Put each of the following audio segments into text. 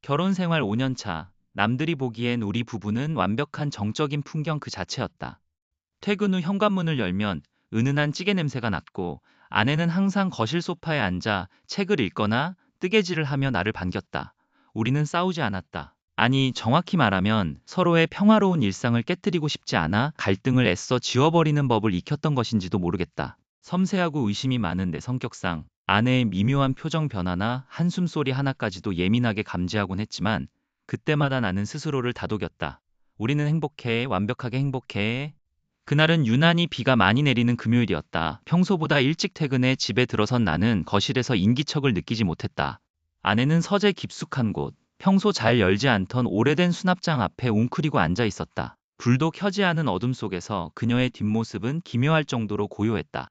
결혼 생활 5년 차. 남들이 보기엔 우리 부부는 완벽한 정적인 풍경 그 자체였다. 퇴근 후 현관문을 열면 은은한 찌개 냄새가 났고 아내는 항상 거실 소파에 앉아 책을 읽거나 뜨개질을 하며 나를 반겼다. 우리는 싸우지 않았다. 아니, 정확히 말하면 서로의 평화로운 일상을 깨뜨리고 싶지 않아 갈등을 애써 지워버리는 법을 익혔던 것인지도 모르겠다. 섬세하고 의심이 많은 내 성격상 아내의 미묘한 표정 변화나 한숨 소리 하나까지도 예민하게 감지하곤 했지만 그때마다 나는 스스로를 다독였다. 우리는 행복해, 완벽하게 행복해. 그날은 유난히 비가 많이 내리는 금요일이었다. 평소보다 일찍 퇴근해 집에 들어선 나는 거실에서 인기척을 느끼지 못했다. 아내는 서재 깊숙한 곳, 평소 잘 열지 않던 오래된 수납장 앞에 웅크리고 앉아 있었다. 불도 켜지 않은 어둠 속에서 그녀의 뒷모습은 기묘할 정도로 고요했다.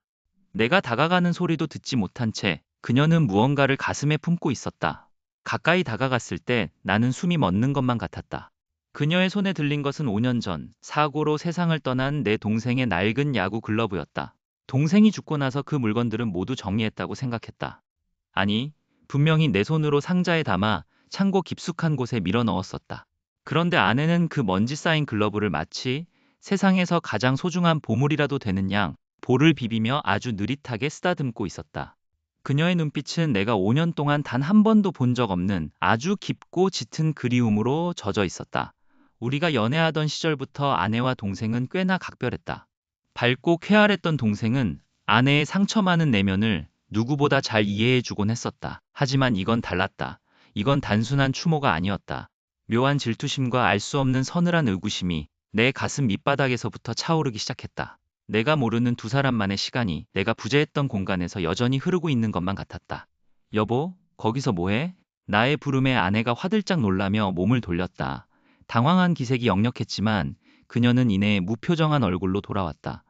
내가 다가가는 소리도 듣지 못한 채 그녀는 무언가를 가슴에 품고 있었다. 가까이 다가갔을 때 나는 숨이 멎는 것만 같았다. 그녀의 손에 들린 것은 5년 전 사고로 세상을 떠난 내 동생의 낡은 야구 글러브였다. 동생이 죽고 나서 그 물건들은 모두 정리했다고 생각했다. 아니, 분명히 내 손으로 상자에 담아 창고 깊숙한 곳에 밀어 넣었었다. 그런데 아내는 그 먼지 쌓인 글러브를 마치 세상에서 가장 소중한 보물이라도 되는 양 볼을 비비며 아주 느릿하게 쓰다듬고 있었다. 그녀의 눈빛은 내가 5년 동안 단 한 번도 본 적 없는 아주 깊고 짙은 그리움으로 젖어 있었다. 우리가 연애하던 시절부터 아내와 동생은 꽤나 각별했다. 밝고 쾌활했던 동생은 아내의 상처 많은 내면을 누구보다 잘 이해해주곤 했었다. 하지만 이건 달랐다. 이건 단순한 추모가 아니었다. 묘한 질투심과 알 수 없는 서늘한 의구심이 내 가슴 밑바닥에서부터 차오르기 시작했다. 내가 모르는 두 사람만의 시간이 내가 부재했던 공간에서 여전히 흐르고 있는 것만 같았다. 여보, 거기서 뭐해? 나의 부름에 아내가 화들짝 놀라며 몸을 돌렸다. 당황한 기색이 역력했지만 그녀는 이내 무표정한 얼굴로 돌아왔다.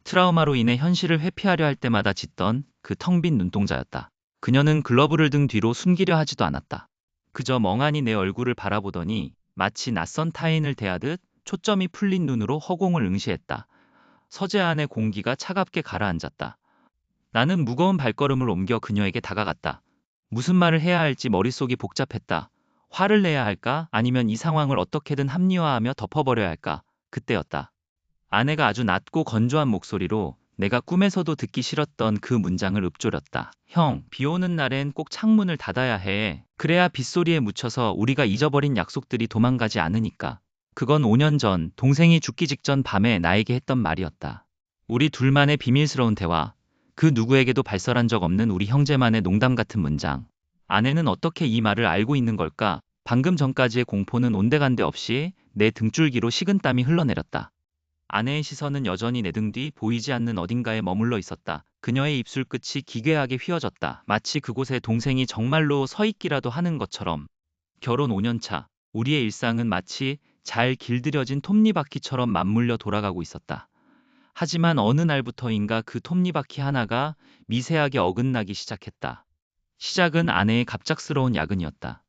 트라우마로 인해 현실을 회피하려 할 때마다 짓던 그 텅 빈 눈동자였다. 그녀는 글러브를 등 뒤로 숨기려 하지도 않았다. 그저 멍하니 내 얼굴을 바라보더니 마치 낯선 타인을 대하듯 초점이 풀린 눈으로 허공을 응시했다. 서재 안의 공기가 차갑게 가라앉았다. 나는 무거운 발걸음을 옮겨 그녀에게 다가갔다. 무슨 말을 해야 할지 머릿속이 복잡했다. 화를 내야 할까? 아니면 이 상황을 어떻게든 합리화하며 덮어버려야 할까? 그때였다. 아내가 아주 낮고 건조한 목소리로 내가 꿈에서도 듣기 싫었던 그 문장을 읊조렸다. 형, 비 오는 날엔 꼭 창문을 닫아야 해. 그래야 빗소리에 묻혀서 우리가 잊어버린 약속들이 도망가지 않으니까. 그건 5년 전 동생이 죽기 직전 밤에 나에게 했던 말이었다. 우리 둘만의 비밀스러운 대화. 그 누구에게도 발설한 적 없는 우리 형제만의 농담 같은 문장. 아내는 어떻게 이 말을 알고 있는 걸까? 방금 전까지의 공포는 온데간데 없이 내 등줄기로 식은땀이 흘러내렸다. 아내의 시선은 여전히 내 등 뒤 보이지 않는 어딘가에 머물러 있었다. 그녀의 입술 끝이 기괴하게 휘어졌다. 마치 그곳에 동생이 정말로 서 있기라도 하는 것처럼. 결혼 5년 차. 우리의 일상은 마치 잘 길들여진 톱니바퀴처럼 맞물려 돌아가고 있었다. 하지만 어느 날부터인가 그 톱니바퀴 하나가 미세하게 어긋나기 시작했다. 시작은 아내의 갑작스러운 야근이었다.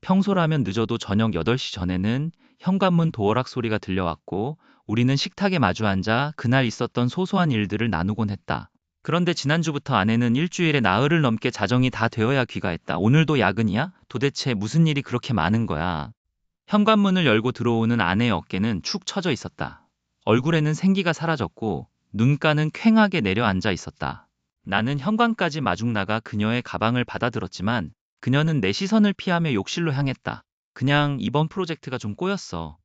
평소라면 늦어도 저녁 8시 전에는 현관문 도어락 소리가 들려왔고 우리는 식탁에 마주 앉아 그날 있었던 소소한 일들을 나누곤 했다. 그런데 지난주부터 아내는 일주일에 나흘을 넘게 자정이 다 되어야 귀가했다. 오늘도 야근이야? 도대체 무슨 일이 그렇게 많은 거야? 현관문을 열고 들어오는 아내의 어깨는 축 처져 있었다. 얼굴에는 생기가 사라졌고 눈가는 퀭하게 내려앉아 있었다. 나는 현관까지 마중 나가 그녀의 가방을 받아들었지만 그녀는 내 시선을 피하며 욕실로 향했다. 그냥 이번 프로젝트가 좀 꼬였어.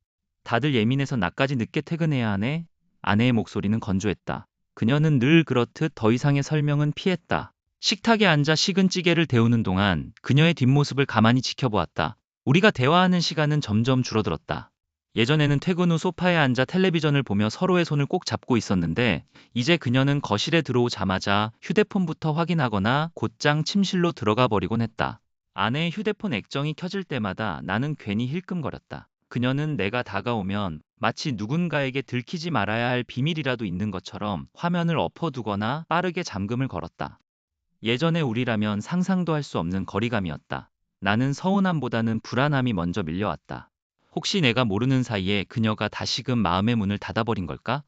다들 예민해서 나까지 늦게 퇴근해야 하네. 아내의 목소리는 건조했다. 그녀는 늘 그렇듯 더 이상의 설명은 피했다. 식탁에 앉아 식은 찌개를 데우는 동안 그녀의 뒷모습을 가만히 지켜보았다. 우리가 대화하는 시간은 점점 줄어들었다. 예전에는 퇴근 후 소파에 앉아 텔레비전을 보며 서로의 손을 꼭 잡고 있었는데 이제 그녀는 거실에 들어오자마자 휴대폰부터 확인하거나 곧장 침실로 들어가 버리곤 했다. 아내의 휴대폰 액정이 켜질 때마다 나는 괜히 힐끔거렸다. 그녀는 내가 다가오면 마치 누군가에게 들키지 말아야 할 비밀이라도 있는 것처럼 화면을 엎어두거나 빠르게 잠금을 걸었다. 예전의 우리라면 상상도 할 수 없는 거리감이었다. 나는 서운함보다는 불안함이 먼저 밀려왔다. 혹시 내가 모르는 사이에 그녀가 다시금 마음의 문을 닫아버린 걸까?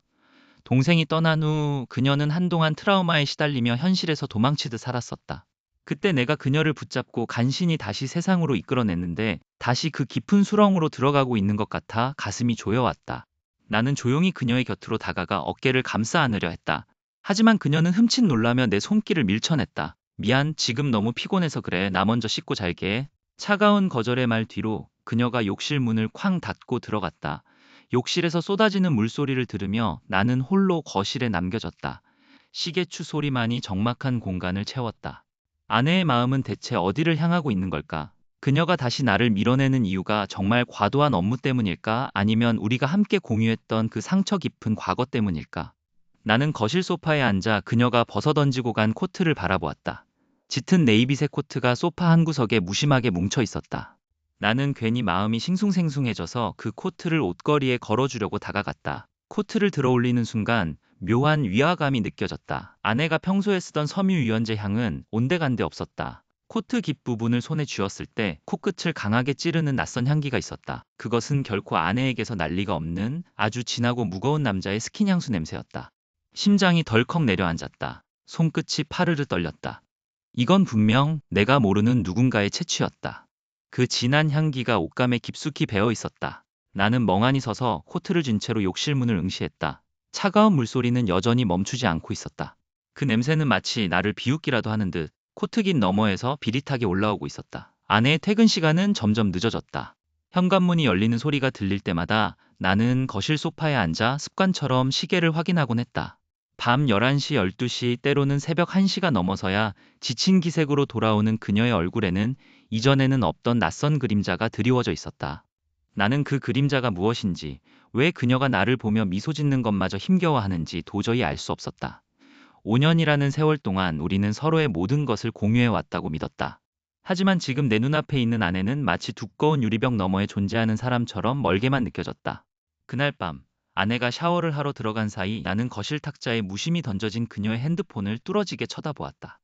동생이 떠난 후 그녀는 한동안 트라우마에 시달리며 현실에서 도망치듯 살았었다. 그때 내가 그녀를 붙잡고 간신히 다시 세상으로 이끌어냈는데 다시 그 깊은 수렁으로 들어가고 있는 것 같아 가슴이 조여왔다. 나는 조용히 그녀의 곁으로 다가가 어깨를 감싸 안으려 했다. 하지만 그녀는 흠칫 놀라며 내 손길을 밀쳐냈다. 미안, 지금 너무 피곤해서 그래. 나 먼저 씻고 잘게 해. 차가운 거절의 말 뒤로 그녀가 욕실 문을 쾅 닫고 들어갔다. 욕실에서 쏟아지는 물소리를 들으며 나는 홀로 거실에 남겨졌다. 시계추 소리만이 적막한 공간을 채웠다. 아내의 마음은 대체 어디를 향하고 있는 걸까? 그녀가 다시 나를 밀어내는 이유가 정말 과도한 업무 때문일까? 아니면 우리가 함께 공유했던 그 상처 깊은 과거 때문일까? 나는 거실 소파에 앉아 그녀가 벗어던지고 간 코트를 바라보았다. 짙은 네이비색 코트가 소파 한 구석에 무심하게 뭉쳐 있었다. 나는 괜히 마음이 싱숭생숭해져서 그 코트를 옷걸이에 걸어주려고 다가갔다. 코트를 들어 올리는 순간 묘한 위화감이 느껴졌다. 아내가 평소에 쓰던 섬유유연제 향은 온데간데 없었다. 코트 깃부분을 손에 쥐었을 때 코끝을 강하게 찌르는 낯선 향기가 있었다. 그것은 결코 아내에게서 날 리가 없는 아주 진하고 무거운 남자의 스킨 향수 냄새였다. 심장이 덜컥 내려앉았다. 손끝이 파르르 떨렸다. 이건 분명 내가 모르는 누군가의 채취였다. 그 진한 향기가 옷감에 깊숙이 배어 있었다. 나는 멍하니 서서 코트를 쥔 채로 욕실 문을 응시했다. 차가운 물소리는 여전히 멈추지 않고 있었다. 그 냄새는 마치 나를 비웃기라도 하는 듯 코트깃 너머에서 비릿하게 올라오고 있었다. 아내의 퇴근 시간은 점점 늦어졌다. 현관문이 열리는 소리가 들릴 때마다 나는 거실 소파에 앉아 습관처럼 시계를 확인하곤 했다. 밤 11시, 12시, 때로는 새벽 1시가 넘어서야 지친 기색으로 돌아오는 그녀의 얼굴에는 이전에는 없던 낯선 그림자가 드리워져 있었다. 나는 그 그림자가 무엇인지, 왜 그녀가 나를 보며 미소 짓는 것마저 힘겨워하는지 도저히 알 수 없었다. 5년이라는 세월 동안 우리는 서로의 모든 것을 공유해왔다고 믿었다. 하지만 지금 내 눈앞에 있는 아내는 마치 두꺼운 유리벽 너머에 존재하는 사람처럼 멀게만 느껴졌다. 그날 밤, 아내가 샤워를 하러 들어간 사이 나는 거실 탁자에 무심히 던져진 그녀의 핸드폰을 뚫어지게 쳐다보았다.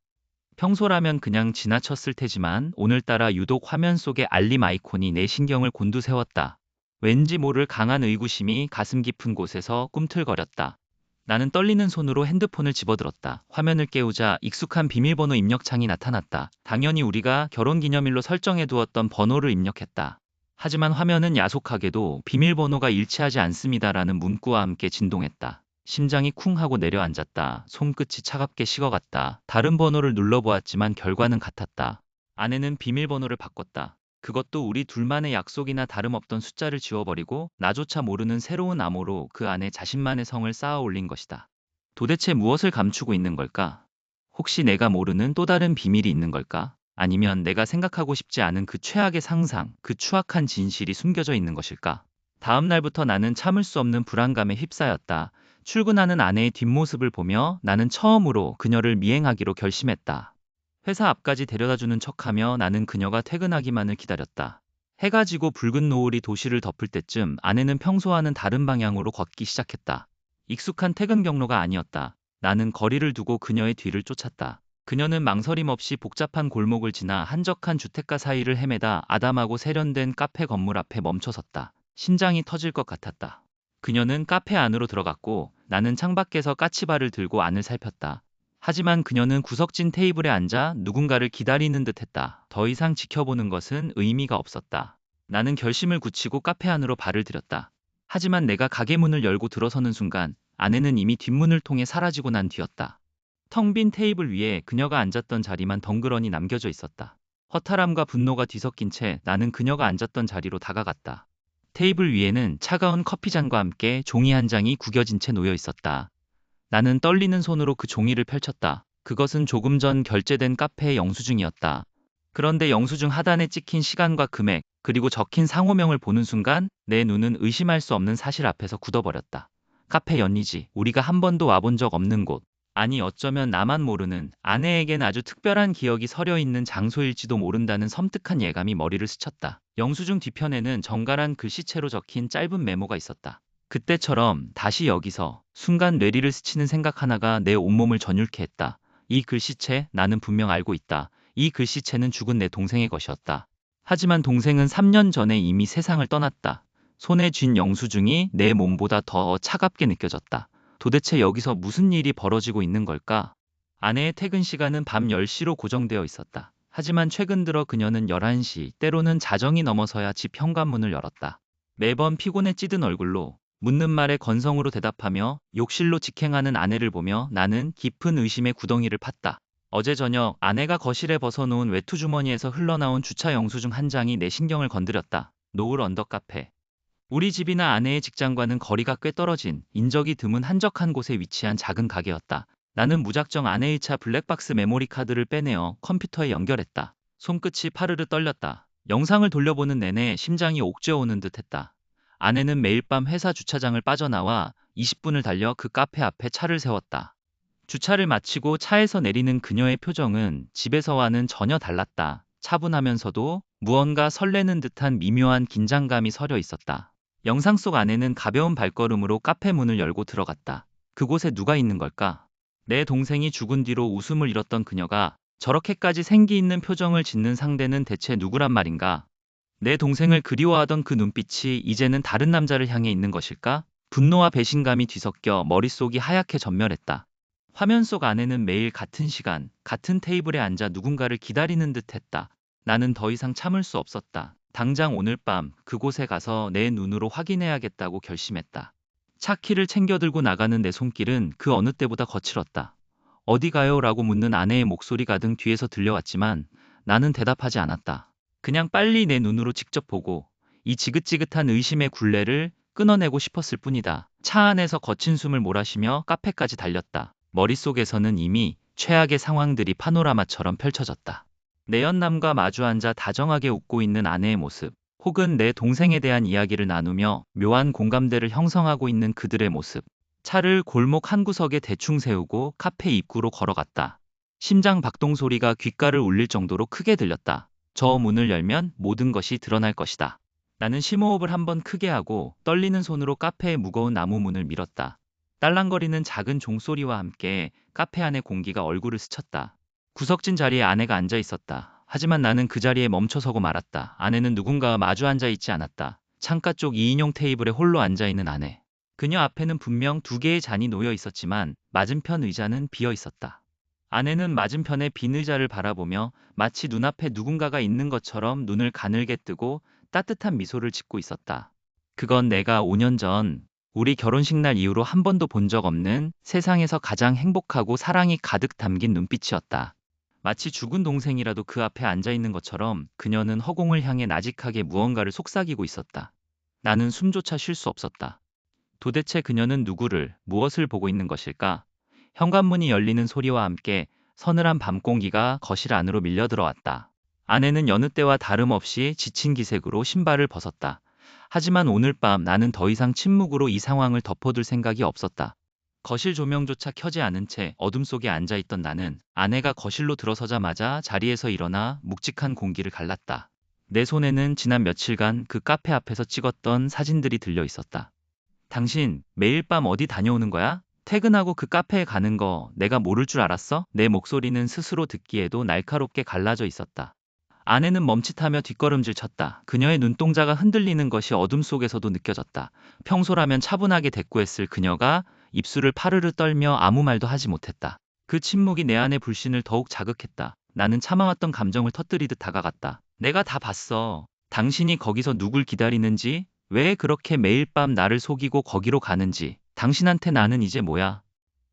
평소라면 그냥 지나쳤을 테지만 오늘따라 유독 화면 속의 알림 아이콘이 내 신경을 곤두세웠다. 왠지 모를 강한 의구심이 가슴 깊은 곳에서 꿈틀거렸다. 나는 떨리는 손으로 핸드폰을 집어들었다. 화면을 깨우자 익숙한 비밀번호 입력창이 나타났다. 당연히 우리가 결혼기념일로 설정해두었던 번호를 입력했다. 하지만 화면은 야속하게도 비밀번호가 일치하지 않습니다라는 문구와 함께 진동했다. 심장이 쿵 하고 내려앉았다. 손끝이 차갑게 식어갔다. 다른 번호를 눌러보았지만 결과는 같았다. 아내는 비밀번호를 바꿨다. 그것도 우리 둘만의 약속이나 다름없던 숫자를 지워버리고 나조차 모르는 새로운 암호로 그 안에 자신만의 성을 쌓아 올린 것이다. 도대체 무엇을 감추고 있는 걸까? 혹시 내가 모르는 또 다른 비밀이 있는 걸까? 아니면 내가 생각하고 싶지 않은 그 최악의 상상, 그 추악한 진실이 숨겨져 있는 것일까? 다음 날부터 나는 참을 수 없는 불안감에 휩싸였다. 출근하는 아내의 뒷모습을 보며 나는 처음으로 그녀를 미행하기로 결심했다. 회사 앞까지 데려다주는 척하며 나는 그녀가 퇴근하기만을 기다렸다. 해가 지고 붉은 노을이 도시를 덮을 때쯤 아내는 평소와는 다른 방향으로 걷기 시작했다. 익숙한 퇴근 경로가 아니었다. 나는 거리를 두고 그녀의 뒤를 쫓았다. 그녀는 망설임 없이 복잡한 골목을 지나 한적한 주택가 사이를 헤매다 아담하고 세련된 카페 건물 앞에 멈춰섰다. 심장이 터질 것 같았다. 그녀는 카페 안으로 들어갔고 나는 창밖에서 까치발을 들고 안을 살폈다. 하지만 그녀는 구석진 테이블에 앉아 누군가를 기다리는 듯했다. 더 이상 지켜보는 것은 의미가 없었다. 나는 결심을 굳히고 카페 안으로 발을 들였다. 하지만 내가 가게 문을 열고 들어서는 순간 아내는 이미 뒷문을 통해 사라지고 난 뒤였다. 텅 빈 테이블 위에 그녀가 앉았던 자리만 덩그러니 남겨져 있었다. 허탈함과 분노가 뒤섞인 채 나는 그녀가 앉았던 자리로 다가갔다. 테이블 위에는 차가운 커피잔과 함께 종이 한 장이 구겨진 채 놓여 있었다. 나는 떨리는 손으로 그 종이를 펼쳤다. 그것은 조금 전 결제된 카페의 영수증이었다. 그런데 영수증 하단에 찍힌 시간과 금액, 그리고 적힌 상호명을 보는 순간 내 눈은 의심할 수 없는 사실 앞에서 굳어버렸다. 카페 연희지, 우리가 한 번도 와본 적 없는 곳. 아니 어쩌면 나만 모르는 아내에겐 아주 특별한 기억이 서려 있는 장소일지도 모른다는 섬뜩한 예감이 머리를 스쳤다. 영수증 뒤편에는 정갈한 글씨체로 적힌 짧은 메모가 있었다. 그때처럼 다시 여기서 순간 뇌리를 스치는 생각 하나가 내 온몸을 전율케 했다. 이 글씨체 나는 분명 알고 있다. 이 글씨체는 죽은 내 동생의 것이었다. 하지만 동생은 3년 전에 이미 세상을 떠났다. 손에 쥔 영수증이 내 몸보다 더 차갑게 느껴졌다. 도대체 여기서 무슨 일이 벌어지고 있는 걸까? 아내의 퇴근 시간은 밤 10시로 고정되어 있었다. 하지만 최근 들어 그녀는 11시, 때로는 자정이 넘어서야 집 현관문을 열었다. 매번 피곤에 찌든 얼굴로 묻는 말에 건성으로 대답하며 욕실로 직행하는 아내를 보며 나는 깊은 의심의 구덩이를 팠다. 어제 저녁 아내가 거실에 벗어놓은 외투 주머니에서 흘러나온 주차 영수증 한 장이 내 신경을 건드렸다. 노을 언덕 카페. 우리 집이나 아내의 직장과는 거리가 꽤 떨어진 인적이 드문 한적한 곳에 위치한 작은 가게였다. 나는 무작정 아내의 차 블랙박스 메모리 카드를 빼내어 컴퓨터에 연결했다. 손끝이 파르르 떨렸다. 영상을 돌려보는 내내 심장이 옥죄어오는 듯했다. 아내는 매일 밤 회사 주차장을 빠져나와 20분을 달려 그 카페 앞에 차를 세웠다. 주차를 마치고 차에서 내리는 그녀의 표정은 집에서와는 전혀 달랐다. 차분하면서도 무언가 설레는 듯한 미묘한 긴장감이 서려 있었다. 영상 속 아내는 가벼운 발걸음으로 카페 문을 열고 들어갔다. 그곳에 누가 있는 걸까? 내 동생이 죽은 뒤로 웃음을 잃었던 그녀가 저렇게까지 생기 있는 표정을 짓는 상대는 대체 누구란 말인가? 내 동생을 그리워하던 그 눈빛이 이제는 다른 남자를 향해 있는 것일까? 분노와 배신감이 뒤섞여 머릿속이 하얗게 전멸했다. 화면 속 아내는 매일 같은 시간, 같은 테이블에 앉아 누군가를 기다리는 듯했다. 나는 더 이상 참을 수 없었다. 당장 오늘 밤 그곳에 가서 내 눈으로 확인해야겠다고 결심했다. 차 키를 챙겨 들고 나가는 내 손길은 그 어느 때보다 거칠었다. 어디 가요? 라고 묻는 아내의 목소리 가등 뒤에서 들려왔지만 나는 대답하지 않았다. 그냥 빨리 내 눈으로 직접 보고 이 지긋지긋한 의심의 굴레를 끊어내고 싶었을 뿐이다. 차 안에서 거친 숨을 몰아쉬며 카페까지 달렸다. 머릿속에서는 이미 최악의 상황들이 파노라마처럼 펼쳐졌다. 내 연남과 마주 앉아 다정하게 웃고 있는 아내의 모습, 혹은 내 동생에 대한 이야기를 나누며 묘한 공감대를 형성하고 있는 그들의 모습. 차를 골목 한 구석에 대충 세우고 카페 입구로 걸어갔다. 심장 박동 소리가 귓가를 울릴 정도로 크게 들렸다. 저 문을 열면 모든 것이 드러날 것이다. 나는 심호흡을 한번 크게 하고 떨리는 손으로 카페의 무거운 나무 문을 밀었다. 딸랑거리는 작은 종소리와 함께 카페 안의 공기가 얼굴을 스쳤다. 구석진 자리에 아내가 앉아 있었다. 하지만 나는 그 자리에 멈춰서고 말았다. 아내는 누군가와 마주 앉아 있지 않았다. 창가 쪽 2인용 테이블에 홀로 앉아 있는 아내. 그녀 앞에는 분명 2개의 잔이 놓여 있었지만 맞은편 의자는 비어 있었다. 아내는 맞은편의 빈 의자를 바라보며 마치 눈앞에 누군가가 있는 것처럼 눈을 가늘게 뜨고 따뜻한 미소를 짓고 있었다. 그건 내가 5년 전 우리 결혼식 날 이후로 한 번도 본 적 없는 세상에서 가장 행복하고 사랑이 가득 담긴 눈빛이었다. 마치 죽은 동생이라도 그 앞에 앉아 있는 것처럼 그녀는 허공을 향해 나직하게 무언가를 속삭이고 있었다. 나는 숨조차 쉴 수 없었다. 도대체 그녀는 누구를, 무엇을 보고 있는 것일까? 현관문이 열리는 소리와 함께 서늘한 밤 공기가 거실 안으로 밀려 들어왔다. 아내는 여느 때와 다름없이 지친 기색으로 신발을 벗었다. 하지만 오늘 밤 나는 더 이상 침묵으로 이 상황을 덮어둘 생각이 없었다. 거실 조명조차 켜지 않은 채 어둠 속에 앉아있던 나는 아내가 거실로 들어서자마자 자리에서 일어나 묵직한 공기를 갈랐다. 내 손에는 지난 며칠간 그 카페 앞에서 찍었던 사진들이 들려 있었다. 당신 매일 밤 어디 다녀오는 거야? 퇴근하고 그 카페에 가는 거 내가 모를 줄 알았어? 내 목소리는 스스로 듣기에도 날카롭게 갈라져 있었다. 아내는 멈칫하며 뒷걸음질 쳤다. 그녀의 눈동자가 흔들리는 것이 어둠 속에서도 느껴졌다. 평소라면 차분하게 대꾸했을 그녀가 입술을 파르르 떨며 아무 말도 하지 못했다. 그 침묵이 내 안의 불신을 더욱 자극했다. 나는 참아왔던 감정을 터뜨리듯 다가갔다. 내가 다 봤어. 당신이 거기서 누굴 기다리는지, 왜 그렇게 매일 밤 나를 속이고 거기로 가는지. 당신한테 나는 이제 뭐야?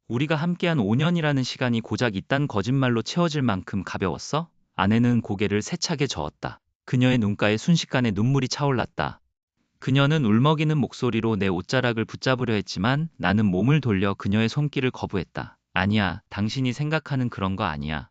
우리가 함께한 5년이라는 시간이 고작 이딴 거짓말로 채워질 만큼 가벼웠어? 아내는 고개를 세차게 저었다. 그녀의 눈가에 순식간에 눈물이 차올랐다. 그녀는 울먹이는 목소리로 내 옷자락을 붙잡으려 했지만 나는 몸을 돌려 그녀의 손길을 거부했다. 아니야, 당신이 생각하는 그런 거 아니야.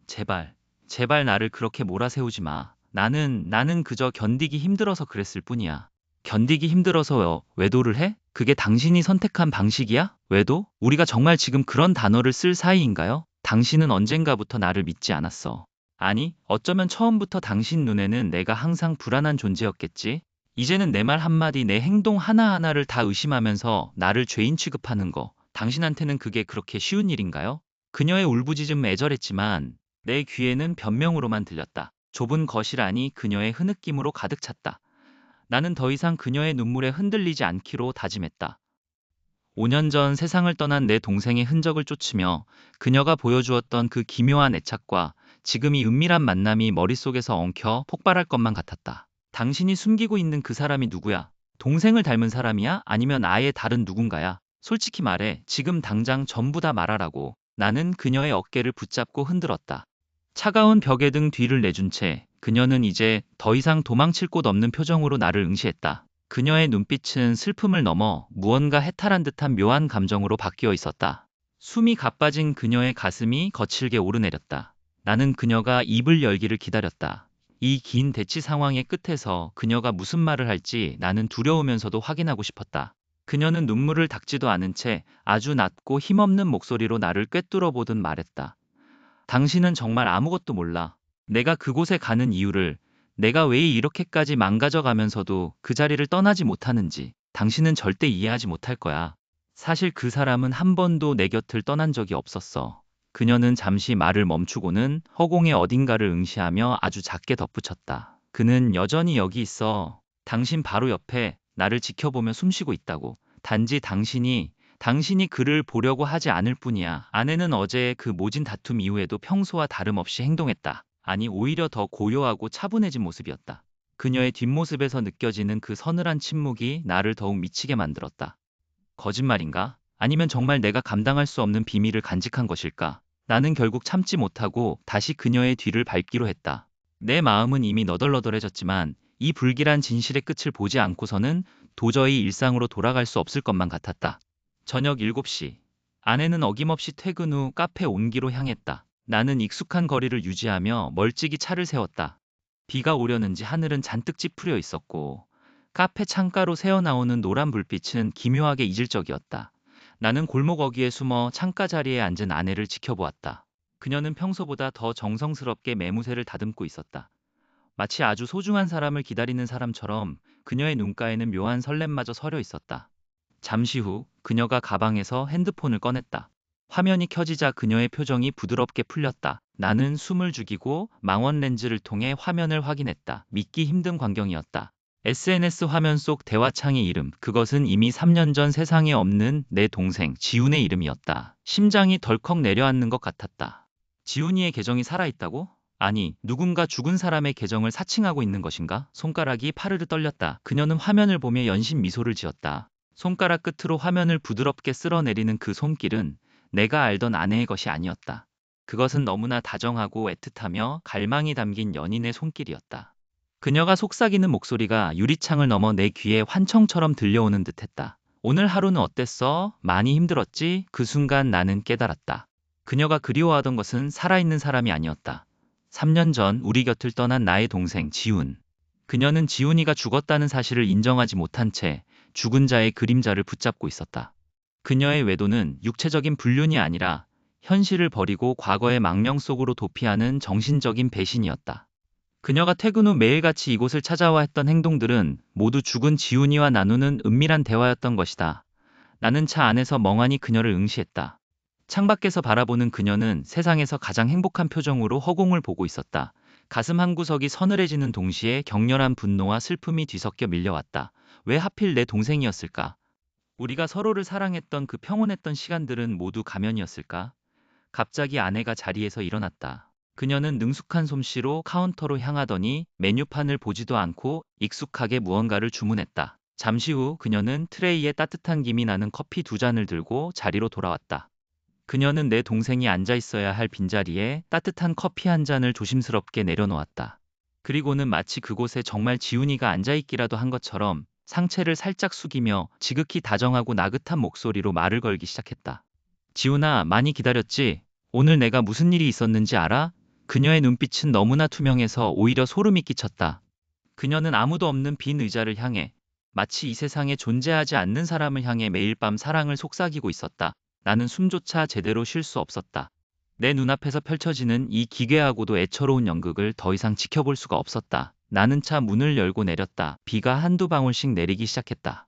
제발, 제발 나를 그렇게 몰아세우지 마. 나는 그저 견디기 힘들어서 그랬을 뿐이야. 견디기 힘들어서 외도를 해? 그게 당신이 선택한 방식이야? 외도? 우리가 정말 지금 그런 단어를 쓸 사이인가요? 당신은 언젠가부터 나를 믿지 않았어. 아니, 어쩌면 처음부터 당신 눈에는 내가 항상 불안한 존재였겠지? 이제는 내 말 한마디, 내 행동 하나하나를 다 의심하면서 나를 죄인 취급하는 거, 당신한테는 그게 그렇게 쉬운 일인가요? 그녀의 울부짖음 애절했지만 내 귀에는 변명으로만 들렸다. 좁은 거실 안이 그녀의 흐느낌으로 가득 찼다. 나는 더 이상 그녀의 눈물에 흔들리지 않기로 다짐했다. 5년 전 세상을 떠난 내 동생의 흔적을 쫓으며 그녀가 보여주었던 그 기묘한 애착과 지금 이 은밀한 만남이 머릿속에서 엉켜 폭발할 것만 같았다. 당신이 숨기고 있는 그 사람이 누구야? 동생을 닮은 사람이야? 아니면 아예 다른 누군가야? 솔직히 말해, 지금 당장 전부 다 말하라고. 나는 그녀의 어깨를 붙잡고 흔들었다. 차가운 벽에 등 뒤를 내준 채 그녀는 이제 더 이상 도망칠 곳 없는 표정으로 나를 응시했다. 그녀의 눈빛은 슬픔을 넘어 무언가 해탈한 듯한 묘한 감정으로 바뀌어 있었다. 숨이 가빠진 그녀의 가슴이 거칠게 오르내렸다. 나는 그녀가 입을 열기를 기다렸다. 이 긴 대치 상황의 끝에서 그녀가 무슨 말을 할지 나는 두려우면서도 확인하고 싶었다. 그녀는 눈물을 닦지도 않은 채 아주 낮고 힘없는 목소리로 나를 꿰뚫어 보듯 말했다. 당신은 정말 아무것도 몰라. 내가 그곳에 가는 이유를, 내가 왜 이렇게까지 망가져가면서도 그 자리를 떠나지 못하는지 당신은 절대 이해하지 못할 거야. 사실 그 사람은 한 번도 내 곁을 떠난 적이 없었어. 그녀는 잠시 말을 멈추고는 허공의 어딘가를 응시하며 아주 작게 덧붙였다. 그는 여전히 여기 있어. 당신 바로 옆에 나를 지켜보며 숨쉬고 있다고. 단지 당신이 그를 보려고 하지 않을 뿐이야. 아내는 어제 그 모진 다툼 이후에도 평소와 다름없이 행동했다. 아니, 오히려 더 고요하고 차분해진 모습이었다. 그녀의 뒷모습에서 느껴지는 그 서늘한 침묵이 나를 더욱 미치게 만들었다. 거짓말인가? 아니면 정말 내가 감당할 수 없는 비밀을 간직한 것일까? 나는 결국 참지 못하고 다시 그녀의 뒤를 밟기로 했다. 내 마음은 이미 너덜너덜해졌지만 이 불길한 진실의 끝을 보지 않고서는 도저히 일상으로 돌아갈 수 없을 것만 같았다. 저녁 7시. 아내는 어김없이 퇴근 후 카페 온기로 향했다. 나는 익숙한 거리를 유지하며 멀찍이 차를 세웠다. 비가 오려는지 하늘은 잔뜩 찌푸려 있었고 카페 창가로 새어나오는 노란 불빛은 기묘하게 이질적이었다. 나는 골목 어귀에 숨어 창가 자리에 앉은 아내를 지켜보았다. 그녀는 평소보다 더 정성스럽게 매무새를 다듬고 있었다. 마치 아주 소중한 사람을 기다리는 사람처럼 그녀의 눈가에는 묘한 설렘마저 서려 있었다. 잠시 후 그녀가 가방에서 핸드폰을 꺼냈다. 화면이 켜지자 그녀의 표정이 부드럽게 풀렸다. 나는 숨을 죽이고 망원 렌즈를 통해 화면을 확인했다. 믿기 힘든 광경이었다. SNS 화면 속 대화창의 이름, 그것은 이미 3년 전 세상에 없는 내 동생 지훈의 이름이었다. 심장이 덜컥 내려앉는 것 같았다. 지훈이의 계정이 살아있다고? 아니, 누군가 죽은 사람의 계정을 사칭하고 있는 것인가? 손가락이 파르르 떨렸다. 그녀는 화면을 보며 연신 미소를 지었다. 손가락 끝으로 화면을 부드럽게 쓸어내리는 그 손길은 내가 알던 아내의 것이 아니었다. 그것은 너무나 다정하고 애틋하며 갈망이 담긴 연인의 손길이었다. 그녀가 속삭이는 목소리가 유리창을 넘어 내 귀에 환청처럼 들려오는 듯했다. 오늘 하루는 어땠어? 많이 힘들었지? 그 순간 나는 깨달았다. 그녀가 그리워하던 것은 살아있는 사람이 아니었다. 3년 전 우리 곁을 떠난 나의 동생 지훈. 그녀는 지훈이가 죽었다는 사실을 인정하지 못한 채 죽은 자의 그림자를 붙잡고 있었다. 그녀의 외도는 육체적인 불륜이 아니라 현실을 버리고 과거의 망령 속으로 도피하는 정신적인 배신이었다. 그녀가 퇴근 후 매일같이 이곳을 찾아와 했던 행동들은 모두 죽은 지훈이와 나누는 은밀한 대화였던 것이다. 나는 차 안에서 멍하니 그녀를 응시했다. 창밖에서 바라보는 그녀는 세상에서 가장 행복한 표정으로 허공을 보고 있었다. 가슴 한구석이 서늘해지는 동시에 격렬한 분노와 슬픔이 뒤섞여 밀려왔다. 왜 하필 내 동생이었을까? 우리가 서로를 사랑했던 그 평온했던 시간들은 모두 가면이었을까? 갑자기 아내가 자리에서 일어났다. 그녀는 능숙한 솜씨로 카운터로 향하더니 메뉴판을 보지도 않고 익숙하게 무언가를 주문했다. 잠시 후 그녀는 트레이에 따뜻한 김이 나는 커피 2잔을 들고 자리로 돌아왔다. 그녀는 내 동생이 앉아 있어야 할 빈자리에 따뜻한 커피 한 잔을 조심스럽게 내려놓았다. 그리고는 마치 그곳에 정말 지훈이가 앉아있기라도 한 것처럼 상체를 살짝 숙이며 지극히 다정하고 나긋한 목소리로 말을 걸기 시작했다. 지훈아, 많이 기다렸지? 오늘 내가 무슨 일이 있었는지 알아? 그녀의 눈빛은 너무나 투명해서 오히려 소름이 끼쳤다. 그녀는 아무도 없는 빈 의자를 향해, 마치 이 세상에 존재하지 않는 사람을 향해 매일 밤 사랑을 속삭이고 있었다. 나는 숨조차 제대로 쉴 수 없었다. 내 눈앞에서 펼쳐지는 이 기괴하고도 애처로운 연극을 더 이상 지켜볼 수가 없었다. 나는 차 문을 열고 내렸다. 비가 한두 방울씩 내리기 시작했다.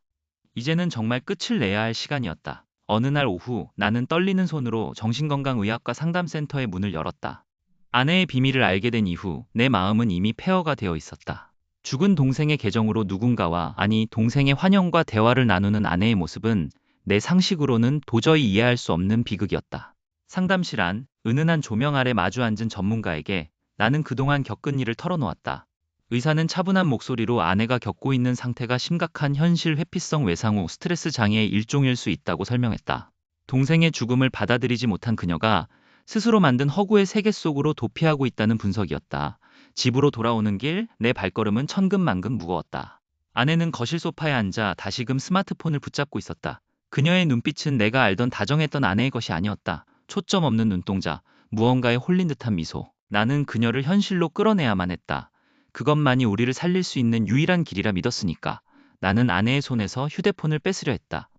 이제는 정말 끝을 내야 할 시간이었다. 어느 날 오후 나는 떨리는 손으로 정신건강의학과 상담센터의 문을 열었다. 아내의 비밀을 알게 된 이후 내 마음은 이미 폐허가 되어 있었다. 죽은 동생의 계정으로 누군가와, 아니 동생의 환영과 대화를 나누는 아내의 모습은 내 상식으로는 도저히 이해할 수 없는 비극이었다. 상담실 안, 은은한 조명 아래 마주 앉은 전문가에게 나는 그동안 겪은 일을 털어놓았다. 의사는 차분한 목소리로 아내가 겪고 있는 상태가 심각한 현실 회피성 외상후 스트레스 장애의 일종일 수 있다고 설명했다. 동생의 죽음을 받아들이지 못한 그녀가 스스로 만든 허구의 세계 속으로 도피하고 있다는 분석이었다. 집으로 돌아오는 길, 내 발걸음은 천근만근 무거웠다. 아내는 거실 소파에 앉아 다시금 스마트폰을 붙잡고 있었다. 그녀의 눈빛은 내가 알던 다정했던 아내의 것이 아니었다. 초점 없는 눈동자, 무언가에 홀린 듯한 미소. 나는 그녀를 현실로 끌어내야만 했다. 그것만이 우리를 살릴 수 있는 유일한 길이라 믿었으니까. 나는 아내의 손에서 휴대폰을 뺏으려 했다.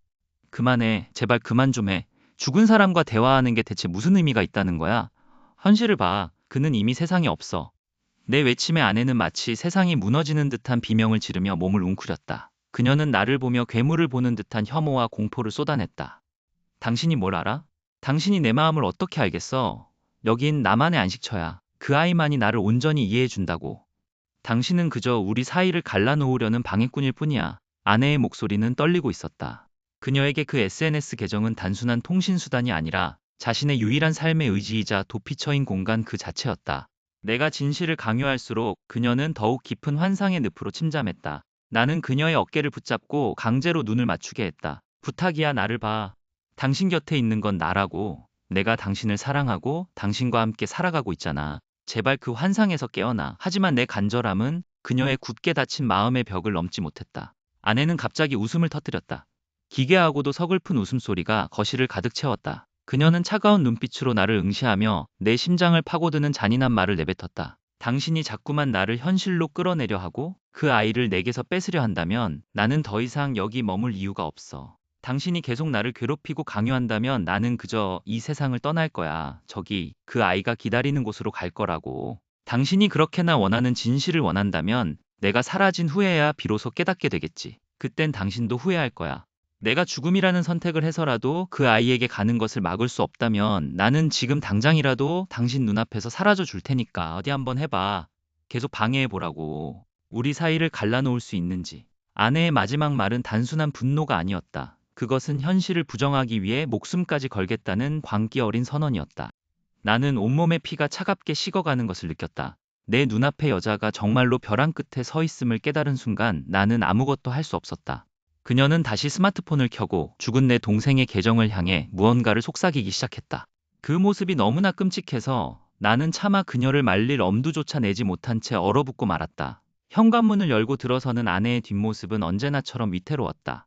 그만해. 제발 그만 좀 해. 죽은 사람과 대화하는 게 대체 무슨 의미가 있다는 거야? 현실을 봐. 그는 이미 세상에 없어. 내 외침에 아내는 마치 세상이 무너지는 듯한 비명을 지르며 몸을 웅크렸다. 그녀는 나를 보며 괴물을 보는 듯한 혐오와 공포를 쏟아냈다. 당신이 뭘 알아? 당신이 내 마음을 어떻게 알겠어? 여긴 나만의 안식처야. 그 아이만이 나를 온전히 이해해준다고. 당신은 그저 우리 사이를 갈라놓으려는 방해꾼일 뿐이야. 아내의 목소리는 떨리고 있었다. 그녀에게 그 SNS 계정은 단순한 통신수단이 아니라 자신의 유일한 삶의 의지이자 도피처인 공간 그 자체였다. 내가 진실을 강요할수록 그녀는 더욱 깊은 환상의 늪으로 침잠했다. 나는 그녀의 어깨를 붙잡고 강제로 눈을 맞추게 했다. 부탁이야, 나를 봐. 당신 곁에 있는 건 나라고. 내가 당신을 사랑하고 당신과 함께 살아가고 있잖아. 제발 그 환상에서 깨어나. 하지만 내 간절함은 그녀의 굳게 닫힌 마음의 벽을 넘지 못했다. 아내는 갑자기 웃음을 터뜨렸다. 기괴하고도 서글픈 웃음소리가 거실을 가득 채웠다. 그녀는 차가운 눈빛으로 나를 응시하며 내 심장을 파고드는 잔인한 말을 내뱉었다. 당신이 자꾸만 나를 현실로 끌어내려 하고 그 아이를 내게서 뺏으려 한다면 나는 더 이상 여기 머물 이유가 없어. 당신이 계속 나를 괴롭히고 강요한다면 나는 그저 이 세상을 떠날 거야. 저기 그 아이가 기다리는 곳으로 갈 거라고. 당신이 그렇게나 원하는 진실을 원한다면 내가 사라진 후에야 비로소 깨닫게 되겠지. 그땐 당신도 후회할 거야. 내가 죽음이라는 선택을 해서라도 그 아이에게 가는 것을 막을 수 없다면 나는 지금 당장이라도 당신 눈앞에서 사라져 줄 테니까 어디 한번 해봐. 계속 방해해 보라고. 우리 사이를 갈라놓을 수 있는지. 아내의 마지막 말은 단순한 분노가 아니었다. 그것은 현실을 부정하기 위해 목숨까지 걸겠다는 광기 어린 선언이었다. 나는 온몸의 피가 차갑게 식어가는 것을 느꼈다. 내 눈앞의 여자가 정말로 벼랑 끝에 서 있음을 깨달은 순간 나는 아무것도 할 수 없었다. 그녀는 다시 스마트폰을 켜고 죽은 내 동생의 계정을 향해 무언가를 속삭이기 시작했다. 그 모습이 너무나 끔찍해서 나는 차마 그녀를 말릴 엄두조차 내지 못한 채 얼어붙고 말았다. 현관문을 열고 들어서는 아내의 뒷모습은 언제나처럼 위태로웠다.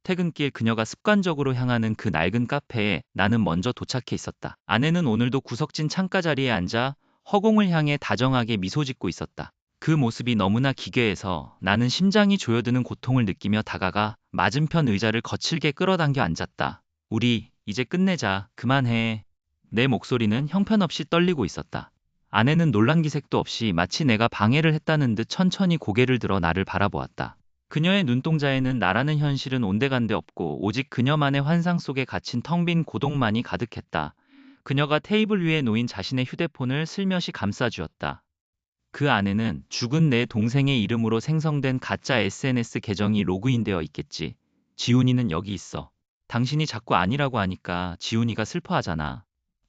퇴근길 그녀가 습관적으로 향하는 그 낡은 카페에 나는 먼저 도착해 있었다. 아내는 오늘도 구석진 창가 자리에 앉아 허공을 향해 다정하게 미소 짓고 있었다. 그 모습이 너무나 기괴해서 나는 심장이 조여드는 고통을 느끼며 다가가 맞은편 의자를 거칠게 끌어당겨 앉았다. 우리 이제 끝내자. 그만해. 내 목소리는 형편없이 떨리고 있었다. 아내는 놀란 기색도 없이 마치 내가 방해를 했다는 듯 천천히 고개를 들어 나를 바라보았다. 그녀의 눈동자에는 나라는 현실은 온데간데 없고 오직 그녀만의 환상 속에 갇힌 텅 빈 고독만이 가득했다. 그녀가 테이블 위에 놓인 자신의 휴대폰을 슬며시 감싸주었다. 그 안에는 죽은 내 동생의 이름으로 생성된 가짜 SNS 계정이 로그인되어 있겠지. 지훈이는 여기 있어. 당신이 자꾸 아니라고 하니까 지훈이가 슬퍼하잖아.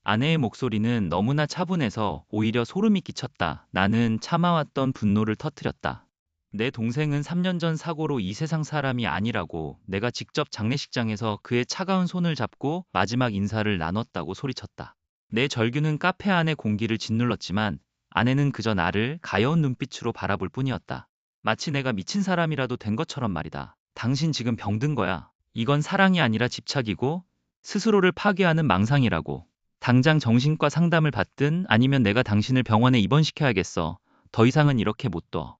아내의 목소리는 너무나 차분해서 오히려 소름이 끼쳤다. 나는 참아왔던 분노를 터뜨렸다. 내 동생은 3년 전 사고로 이 세상 사람이 아니라고. 내가 직접 장례식장에서 그의 차가운 손을 잡고 마지막 인사를 나눴다고 소리쳤다. 내 절규는 카페 안의 공기를 짓눌렀지만 아내는 그저 나를 가여운 눈빛으로 바라볼 뿐이었다. 마치 내가 미친 사람이라도 된 것처럼 말이다. 당신 지금 병든 거야. 이건 사랑이 아니라 집착이고 스스로를 파괴하는 망상이라고. 당장 정신과 상담을 받든 아니면 내가 당신을 병원에 입원시켜야겠어. 더 이상은 이렇게 못 둬.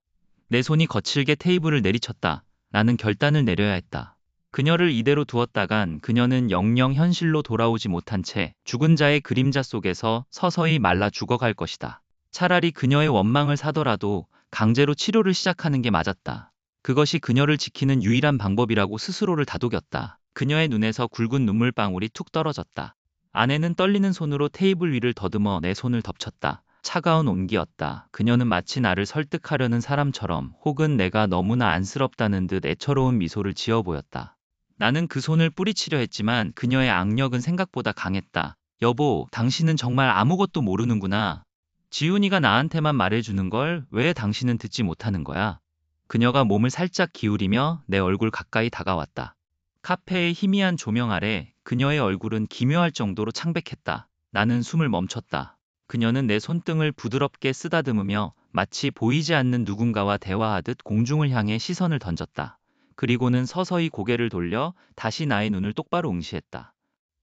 내 손이 거칠게 테이블을 내리쳤다. 나는 결단을 내려야 했다. 그녀를 이대로 두었다간 그녀는 영영 현실로 돌아오지 못한 채 죽은 자의 그림자 속에서 서서히 말라 죽어갈 것이다. 차라리 그녀의 원망을 사더라도 강제로 치료를 시작하는 게 맞았다. 그것이 그녀를 지키는 유일한 방법이라고 스스로를 다독였다. 그녀의 눈에서 굵은 눈물방울이 툭 떨어졌다. 아내는 떨리는 손으로 테이블 위를 더듬어 내 손을 덮쳤다. 차가운 온기였다. 그녀는 마치 나를 설득하려는 사람처럼 혹은 내가 너무나 안쓰럽다는 듯 애처로운 미소를 지어 보였다. 나는 그 손을 뿌리치려 했지만 그녀의 악력은 생각보다 강했다. 여보, 당신은 정말 아무것도 모르는구나. 지훈이가 나한테만 말해주는 걸 왜 당신은 듣지 못하는 거야? 그녀가 몸을 살짝 기울이며 내 얼굴 가까이 다가왔다. 카페의 희미한 조명 아래 그녀의 얼굴은 기묘할 정도로 창백했다. 나는 숨을 멈췄다. 그녀는 내 손등을 부드럽게 쓰다듬으며 마치 보이지 않는 누군가와 대화하듯 공중을 향해 시선을 던졌다. 그리고는 서서히 고개를 돌려 다시 나의 눈을 똑바로 응시했다.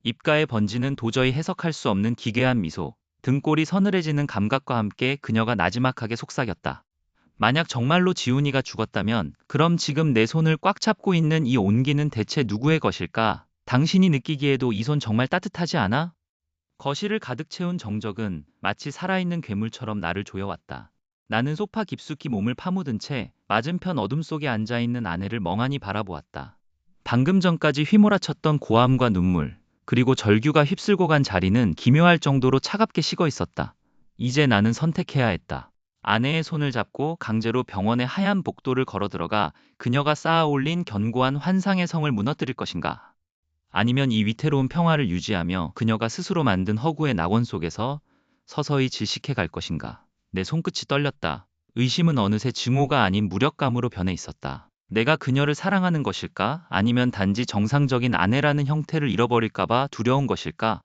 입가에 번지는 도저히 해석할 수 없는 기괴한 미소, 등골이 서늘해지는 감각과 함께 그녀가 나지막하게 속삭였다. 만약 정말로 지훈이가 죽었다면 그럼 지금 내 손을 꽉 잡고 있는 이 온기는 대체 누구의 것일까? 당신이 느끼기에도 이 손 정말 따뜻하지 않아? 거실을 가득 채운 정적은 마치 살아있는 괴물처럼 나를 조여왔다. 나는 소파 깊숙이 몸을 파묻은 채 맞은편 어둠 속에 앉아있는 아내를 멍하니 바라보았다. 방금 전까지 휘몰아쳤던 고함과 눈물, 그리고 절규가 휩쓸고 간 자리는 기묘할 정도로 차갑게 식어 있었다. 이제 나는 선택해야 했다. 아내의 손을 잡고 강제로 병원의 하얀 복도를 걸어 들어가 그녀가 쌓아 올린 견고한 환상의 성을 무너뜨릴 것인가? 아니면 이 위태로운 평화를 유지하며 그녀가 스스로 만든 허구의 낙원 속에서 서서히 질식해 갈 것인가? 내 손끝이 떨렸다. 의심은 어느새 증오가 아닌 무력감으로 변해 있었다. 내가 그녀를 사랑하는 것일까? 아니면 단지 정상적인 아내라는 형태를 잃어버릴까봐 두려운 것일까?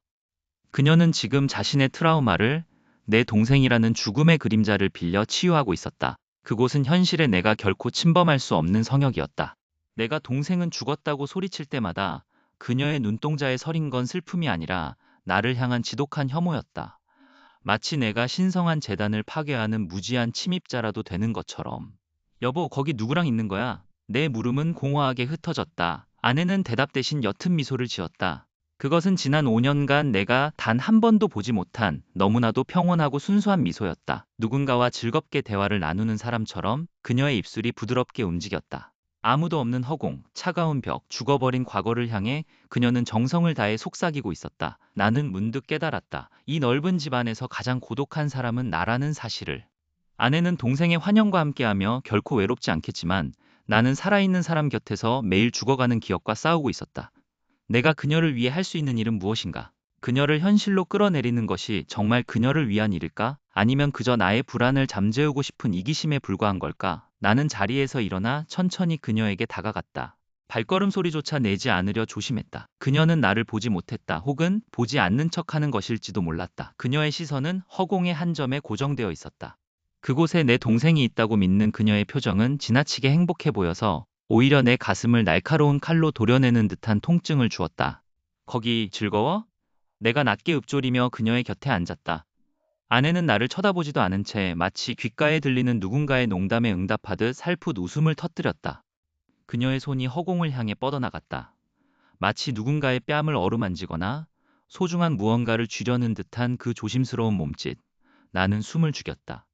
그녀는 지금 자신의 트라우마를 내 동생이라는 죽음의 그림자를 빌려 치유하고 있었다. 그곳은 현실의 내가 결코 침범할 수 없는 성역이었다. 내가 동생은 죽었다고 소리칠 때마다 그녀의 눈동자에 서린 건 슬픔이 아니라 나를 향한 지독한 혐오였다. 마치 내가 신성한 재단을 파괴하는 무지한 침입자라도 되는 것처럼. 여보, 거기 누구랑 있는 거야? 내 물음은 공허하게 흩어졌다. 아내는 대답 대신 옅은 미소를 지었다. 그것은 지난 5년간 내가 단 한 번도 보지 못한 너무나도 평온하고 순수한 미소였다. 누군가와 즐겁게 대화를 나누는 사람처럼 그녀의 입술이 부드럽게 움직였다. 아무도 없는 허공, 차가운 벽, 죽어버린 과거를 향해 그녀는 정성을 다해 속삭이고 있었다. 나는 문득 깨달았다. 이 넓은 집안에서 가장 고독한 사람은 나라는 사실을. 아내는 동생의 환영과 함께하며 결코 외롭지 않겠지만 나는 살아있는 사람 곁에서 매일 죽어가는 기억과 싸우고 있었다. 내가 그녀를 위해 할 수 있는 일은 무엇인가? 그녀를 현실로 끌어내리는 것이 정말 그녀를 위한 일일까? 아니면 그저 나의 불안을 잠재우고 싶은 이기심에 불과한 걸까? 나는 자리에서 일어나 천천히 그녀에게 다가갔다. 발걸음 소리조차 내지 않으려 조심했다. 그녀는 나를 보지 못했다. 혹은 보지 않는 척하는 것일지도 몰랐다. 그녀의 시선은 허공의 한 점에 고정되어 있었다. 그곳에 내 동생이 있다고 믿는 그녀의 표정은 지나치게 행복해 보여서 오히려 내 가슴을 날카로운 칼로 도려내는 듯한 통증을 주었다. 거기 즐거워? 내가 낮게 읊조리며 그녀의 곁에 앉았다. 아내는 나를 쳐다보지도 않은 채 마치 귓가에 들리는 누군가의 농담에 응답하듯 살풋 웃음을 터뜨렸다. 그녀의 손이 허공을 향해 뻗어나갔다. 마치 누군가의 뺨을 어루만지거나 소중한 무언가를 쥐려는 듯한 그 조심스러운 몸짓. 나는 숨을 죽였다.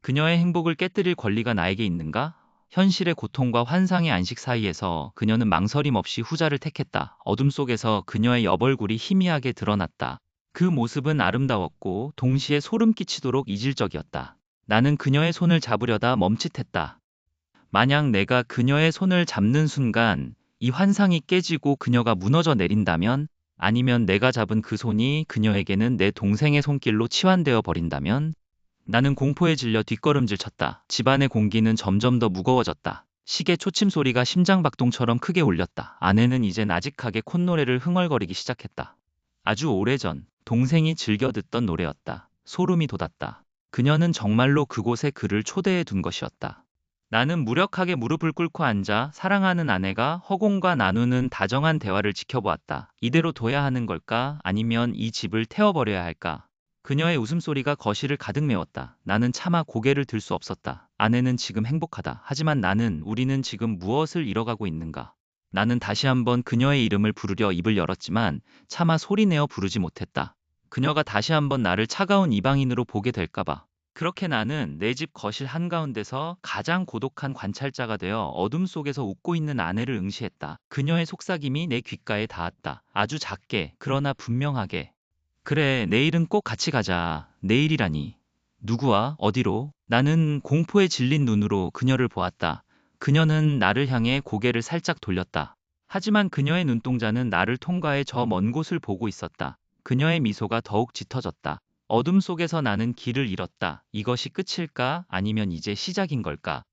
그녀의 행복을 깨뜨릴 권리가 나에게 있는가? 현실의 고통과 환상의 안식 사이에서 그녀는 망설임 없이 후자를 택했다. 어둠 속에서 그녀의 여벌굴이 희미하게 드러났다. 그 모습은 아름다웠고 동시에 소름 끼치도록 이질적이었다. 나는 그녀의 손을 잡으려다 멈칫했다. 만약 내가 그녀의 손을 잡는 순간 이 환상이 깨지고 그녀가 무너져 내린다면, 아니면 내가 잡은 그 손이 그녀에게는 내 동생의 손길로 치환되어 버린다면, 나는 공포에 질려 뒷걸음질 쳤다. 집안의 공기는 점점 더 무거워졌다. 시계 초침 소리가 심장박동처럼 크게 울렸다. 아내는 이제 나직하게 콧노래를 흥얼거리기 시작했다. 아주 오래전 동생이 즐겨 듣던 노래였다. 소름이 돋았다. 그녀는 정말로 그곳에 그를 초대해 둔 것이었다. 나는 무력하게 무릎을 꿇고 앉아 사랑하는 아내가 허공과 나누는 다정한 대화를 지켜보았다. 이대로 둬야 하는 걸까? 아니면 이 집을 태워버려야 할까? 그녀의 웃음소리가 거실을 가득 메웠다. 나는 차마 고개를 들 수 없었다. 아내는 지금 행복하다. 하지만 우리는 지금 무엇을 잃어가고 있는가? 나는 다시 한번 그녀의 이름을 부르려 입을 열었지만 차마 소리내어 부르지 못했다. 그녀가 다시 한번 나를 차가운 이방인으로 보게 될까봐. 그렇게 나는 내 집 거실 한가운데서 가장 고독한 관찰자가 되어 어둠 속에서 웃고 있는 아내를 응시했다. 그녀의 속삭임이 내 귓가에 닿았다. 아주 작게, 그러나 분명하게. 그래, 내일은 꼭 같이 가자. 내일이라니. 누구와 어디로? 나는 공포에 질린 눈으로 그녀를 보았다. 그녀는 나를 향해 고개를 살짝 돌렸다. 하지만 그녀의 눈동자는 나를 통과해 저 먼 곳을 보고 있었다. 그녀의 미소가 더욱 짙어졌다. 어둠 속에서 나는 길을 잃었다. 이것이 끝일까? 아니면 이제 시작인 걸까?